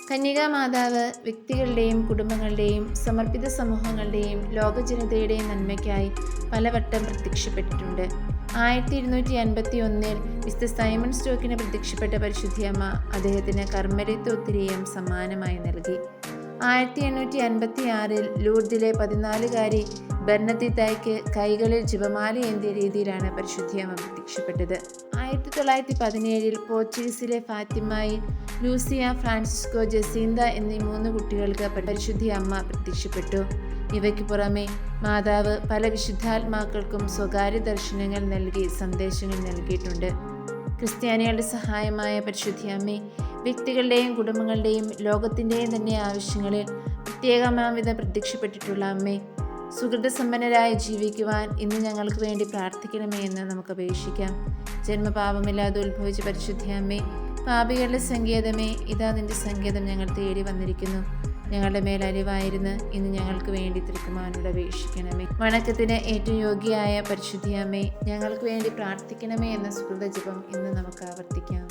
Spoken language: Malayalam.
കന്യകാ മാതാവ് വ്യക്തികളുടെയും കുടുംബങ്ങളുടെയും സമർപ്പിത സമൂഹങ്ങളുടെയും ലോകജനതയുടെയും നന്മയ്ക്കായി പലവട്ടം പ്രത്യക്ഷപ്പെട്ടിട്ടുണ്ട്. 1251 വിശുദ്ധ സൈമൺ സ്റ്റോക്കിന് പ്രത്യക്ഷപ്പെട്ട പരിശുദ്ധിയമ്മ അദ്ദേഹത്തിന് കർമ്മലിത്വ ഉത്തിരീയം സമ്മാനമായി നൽകി. 1856 ലൂർദിലെ 14-കാരി ബെർണദിത്തായ്ക്ക് കൈകളിൽ ജപമാല ഏന്തിയ രീതിയിലാണ് പരിശുദ്ധിയമ്മ പ്രത്യക്ഷപ്പെട്ടത്. 1917 പോർച്ചുഗീസിലെ ഫാത്തിമയിൽ ലൂസിയ, ഫ്രാൻസിസ്കോ, ജസീന്ത എന്നീ 3 കുട്ടികൾക്ക് പരിശുദ്ധി അമ്മ പ്രത്യക്ഷപ്പെട്ടു. ഇവയ്ക്ക് പുറമെ മാതാവ് പല വിശുദ്ധാത്മാക്കൾക്കും സ്വകാര്യ ദർശനങ്ങൾ നൽകി സന്ദേശങ്ങൾ നൽകിയിട്ടുണ്ട്. ക്രിസ്ത്യാനികളുടെ സഹായമായ പരിശുദ്ധി അമ്മേ, വ്യക്തികളുടെയും കുടുംബങ്ങളുടെയും ലോകത്തിൻ്റെയും തന്നെ ആവശ്യങ്ങളിൽ പ്രത്യേകമാംവിധം പ്രത്യക്ഷപ്പെട്ടിട്ടുള്ള അമ്മേ, സുഹൃതസമ്പന്നരായി ജീവിക്കുവാൻ ഇന്ന് ഞങ്ങൾക്ക് വേണ്ടി പ്രാർത്ഥിക്കണമേ എന്ന് നമുക്ക് അപേക്ഷിക്കാം. ജന്മപാപമില്ലാതെ ഉത്ഭവിച്ച പരിശുദ്ധി അമ്മേ, പാപികളുടെ സങ്കേതമേ, ഇതാ നിന്റെ സങ്കേതം ഞങ്ങൾ തേടി വന്നിരിക്കുന്നു. ഞങ്ങളുടെ മേൽ അലിവായിരുന്ന് ഇന്ന് ഞങ്ങൾക്ക് വേണ്ടി തിരുക്കുമാനോട് അപേക്ഷിക്കണമേ. വണക്കത്തിന് ഏറ്റവും യോഗ്യയായ പരിശുദ്ധി അമ്മേ, ഞങ്ങൾക്ക് വേണ്ടി പ്രാർത്ഥിക്കണമേ എന്ന സുഹൃത ജപം ഇന്ന് നമുക്ക് ആവർത്തിക്കാം.